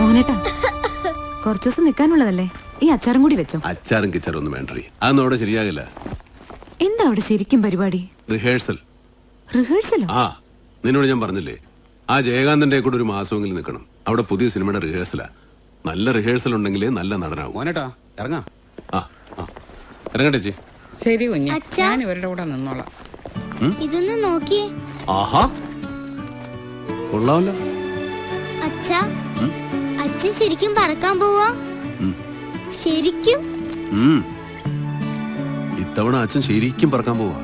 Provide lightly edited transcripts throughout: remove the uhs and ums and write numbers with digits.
മോഹനേട്ടാ, കുറച്ചു ദിവസം നിൽക്കാനുള്ളതല്ലേ, ഈ അച്ചാറും കൂടി വെച്ചോ. അച്ചാറും കിച്ചാറും ഒന്നും വേണ്ടേ, അതൊന്നും അവിടെ ശരിയാകില്ല. എന്താ അവിടെ ശരിക്കും പരിപാടി? റിഹേഴ്സൽ. റിഹേഴ്സലോ? ആ, നിന്നോട് ഞാൻ പറഞ്ഞില്ലേ, ആ ജയകാന്തന്റെ കൂടെ ഒരു മാസമെങ്കിലും നിൽക്കണം. അവിടെ പുതിയ സിനിമയുടെ റിഹേഴ്സലാ. നല്ല റിഹേഴ്സൽ ഉണ്ടെങ്കിലേ നല്ല നടനാവും. മോനേട്ടാ ഇറങ്ങാം. ആ ആ, ഇറങ്ങട്ടെ ചേ. ശരി കുഞ്ഞ്, ഞാൻ ഇവരുടെ കൂടെ നിന്നോളാം. ഇതൊന്ന് നോക്കിയേ. ആഹാ, കൊള്ളാമല്ലോ. അച്ഛാ, അച്ഛൻ ശരിക്കും പറക്കാൻ പോവാ? ശരിക്കും? ഇത്തവണ അച്ഛൻ ശരിക്കും പറക്കാൻ പോവാ.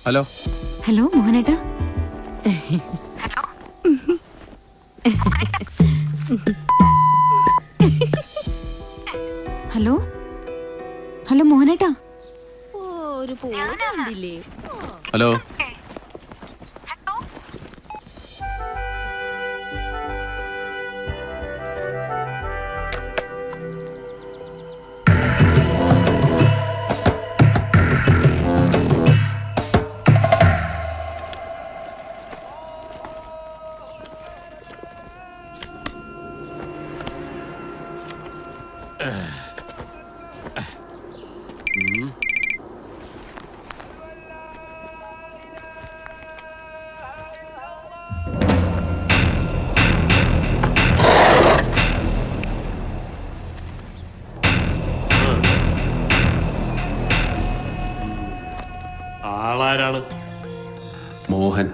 ഹലോ ഹലോ മോഹനേട്ടാ. ഹലോ ഹലോ മോഹനേട്ടാ. ഹലോ. ആളാരാണ്? മോഹൻ.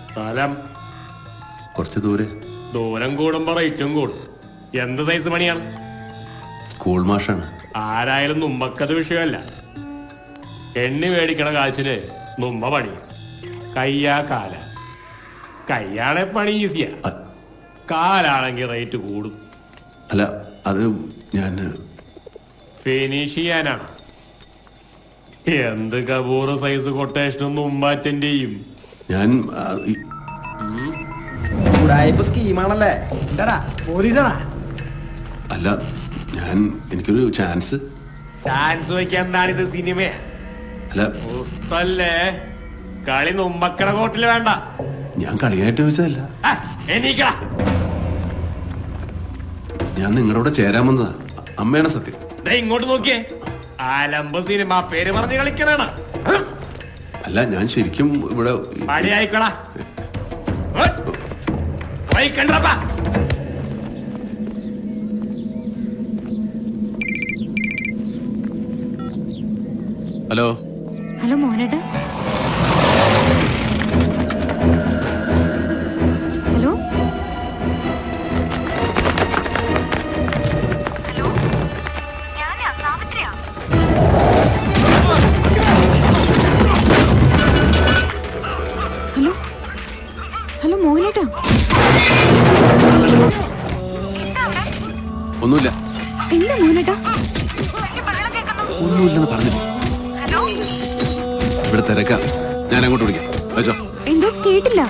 സ്ഥലം? കുറച്ച് ദൂരെ. ദൂരം കൂടുമ്പോ റേറ്റും കൂടും. എന്ത് സൈസ് പണിയാണ്? സ്കൂൾ മാഷാണ്. ആരായാലും നുമ്പക്കത് വിഷയമല്ല. എണ്ണി മേടിക്കണ കാശിന് നുമ്പ പണി. കയ്യാ കാല. കയ്യാണെ പണി ഈസിയാ, കാലാണെങ്കിൽ റേറ്റ് കൂടും. അല്ല, അത് ഞാൻ ഫിനിഷ് ചെയ്യാനാണ്. എന്ത് കപൂർ സൈസ് കൊട്ടേഷനും നുമ്പ അറ്റൻഡ് ചെയ്യും. ഞാൻ സ്കീമാണല്ലേ? അല്ല, എനിക്കൊരു ചാൻസ് വയ്ക്കാൻ എന്താണിത്, സിനിമ അല്ല. പുസ്തല്ലേ? കളി നുമ്പക്കട കോട്ടില് വേണ്ട. ഞാൻ കളിയായിട്ട് ചോദിച്ചതല്ല. എനിക്കാ, ഞാൻ നിങ്ങളോട് ചേരാൻ വന്നതാ. അമ്മയാണ് സത്യം. ഇങ്ങോട്ട് നോക്കിയേ. ആലമ്പ് സിനിമ പേര് പറഞ്ഞ് കളിക്കണ. അല്ല, ഞാൻ ശരിക്കും ഇവിടെ പണിയായിക്കോളാ. കണ്ടപ്പാ. ഹലോ ഹലോ മോഹനേട്ടാ. ഹലോ ഹലോ ഹലോ മോഹനേട്ടാ. ഒന്നുമില്ല. എന്താ മോഹനേട്ടാ? ഒന്നുമില്ലെന്ന് പറഞ്ഞില്ലേ? ഇവിടെ തിരക്കാം, ഞാൻ അങ്ങോട്ട് വിളിക്കാം. വെച്ചോ. എന്തോ കേട്ടില്ല.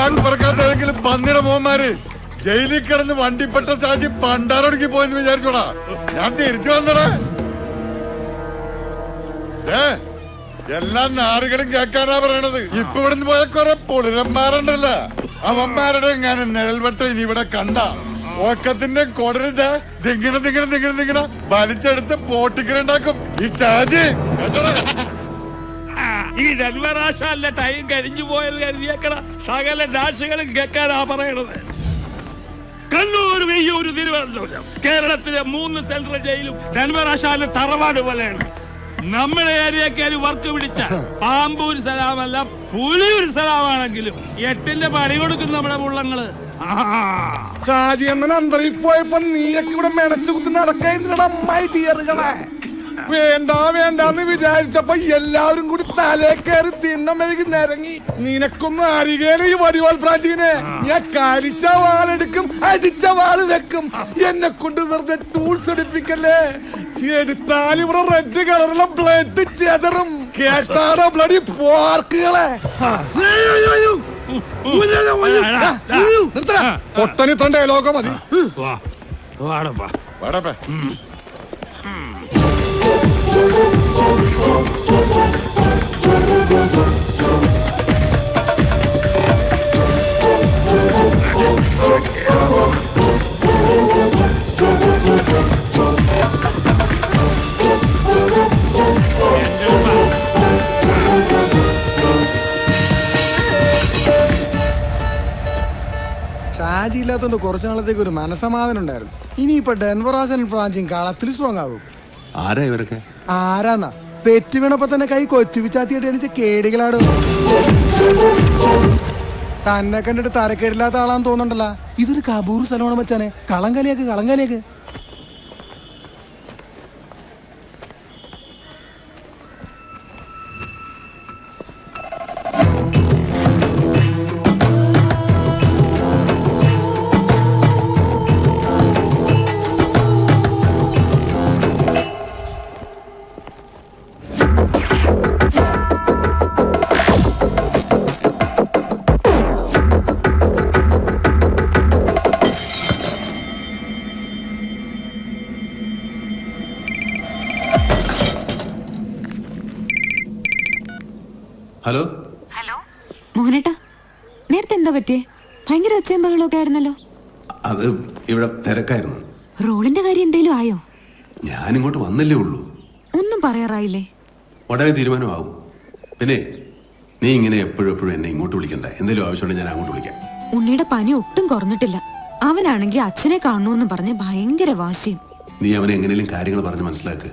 ബാങ്ക് പറക്കാത്തെങ്കിലും പന്നിയുടെ മോന്മാര് ജയിലിൽ കിടന്ന് വണ്ടിപ്പെട്ട ഷാജി പണ്ടാരൊടുക്കി പോയെന്ന് വിചാരിച്ചോടാ. ഞാൻ തിരിച്ചു വന്നടാ. എല്ലാ നാടുകളും കേൾക്കാനാ പറയണത്. ഇപ്പൊ ഇവിടുന്ന് പോയ കുറെ പൊളിരന്മാരുണ്ടല്ല, അവന്മാരുടെ എങ്ങാനും നിഴൽവട്ടം ഇനി ഇവിടെ കണ്ട ഓക്കത്തിന്റെ കൊടരുത ദിങ്ങനെ വലിച്ചെടുത്ത് പോട്ടിക്കലുണ്ടാക്കും ഈ ഷാജി. ഈ ഡെൻവറാശാലിന്റെ ടൈം കഴിഞ്ഞു പോയത് കരുതിയേക്കണ സകല ഡാഷുകളും കേൾക്കാനാ പറയണത്. കണ്ണൂർ, വെയ്യൂർ, തിരുവനന്തപുരം, കേരളത്തിലെ 3 സെൻട്രൽ ജയിലും ഡെൻവറാശാലിന്റെ തറവാട് പോലെയാണ്. നമ്മുടെ ഏരിയക്ക് വർക്ക് പിടിച്ച പാമ്പൂർ സ്ഥലമല്ല പുലിയൂർ സ്ഥലമാണെങ്കിലും 8ന്റെ പണി കൊടുക്കും നമ്മുടെ മുള്ളങ്ങള്. ഷാജി എന്ന അന്തരീ പോയപ്പോ നീയൊക്കെ ഇവിടെ മെനച്ചു കുത്തി നടക്കായിരുന്നടാ ഡിയറുകളെ. വേണ്ടാന്ന് വിചാരിച്ചപ്പോ എല്ലാവരും കൂടി തലേ കയറി തിണ്ണമെഴുകി നിരങ്ങി. നിനക്കൊന്നും അറിയേല ഈ വടിവാൾ പ്രാചീനെ. ഞാൻ കരിച്ച വാളെടുക്കും, അടിച്ച വാള് വെക്കും. എന്നെ കൊണ്ട് വെറുതെ ടൂൾസ് എടുപ്പിക്കല്ലേ. എടുത്താൽ ഇവിടെ റെഡ് കളറുള്ള ബ്ലഡ് ചെതറും. കേട്ടാടോ ബ്ലഡി പോർക്കുകളെ. ഒട്ടനി തന്റെ ലോകം മതി. വാടപ്പ ഷാജി ഇല്ലാത്തോണ്ട് കുറച്ചു നാളത്തേക്ക് ഒരു മനസമാധാനം ഉണ്ടായിരുന്നു. ഇനിയിപ്പൊ ഡെൻവറാശൻ പ്രാഞ്ചിയും കളത്തിൽ സ്ട്രോങ് ആകും. ആരാ ഇവരൊക്കെ? ആരാന്നാ പെറ്റ് വീണപ്പോ തന്നെ കൈ കൊച്ചു വിച്ചാത്തിയായിട്ട് എണിച്ച കേടികളാടും. തന്നെ കണ്ടിട്ട് തരക്കേടില്ലാത്ത ആളാന്ന് തോന്നണ്ടല്ല. ഇതൊരു കബൂർ സ്ഥലമാണ് മച്ചാനെ. കളങ്കാലിയാക്ക്. ഹലോ മോഹനേട്ടാ, നേരത്തെ എന്താ പറ്റിയേ? ഭയങ്കര ഒച്ചയും ബഹളമൊക്കെ ആയിരുന്നല്ലോ. അത് ഇവിടെ തിരക്കായിരുന്നു. റോളിന്റെ കാര്യം എന്തേലും ആയോ? ഞാനിങ്ങോട്ട് വന്നില്ലേ ഉള്ളൂ. ഒന്നും പറയാറായില്ലേ? ഉടനെ തീരുമാനമാവും. പിന്നെ നീ ഇങ്ങനെ എപ്പോഴും എന്നെ ഇങ്ങോട്ട് വിളിക്കണ്ട. എന്തെങ്കിലും ആവശ്യമുണ്ടെങ്കിൽ ഞാൻ അങ്ങോട്ട് വിളിക്കാം. ഉണ്ണിയുടെ പനി ഒട്ടും കുറഞ്ഞിട്ടില്ല. അവനാണെങ്കിൽ അച്ഛനെ കാണണമെന്ന് പറഞ്ഞ് ഭയങ്കര വാശിയും. നീ അവനെ എങ്ങനെയും കാര്യങ്ങൾ പറഞ്ഞ് മനസ്സിലാക്ക്.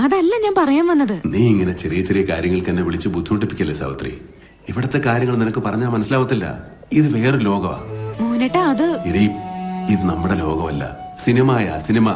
അതല്ല ഞാൻ പറയാൻ വന്നത്. നീ ഇങ്ങനെ ചെറിയ കാര്യങ്ങൾക്ക് എന്നെ വിളിച്ച് ബുദ്ധിമുട്ടിപ്പിക്കല്ലേ സാവിത്രി. ഇവിടത്തെ കാര്യങ്ങൾ നിനക്ക് പറഞ്ഞാൽ മനസ്സിലാവത്തില്ല. ഇത് വേറെ ലോകമാ മോഹനേട്ടാ. അത് ഇത് നമ്മുടെ ലോകമല്ല. സിനിമ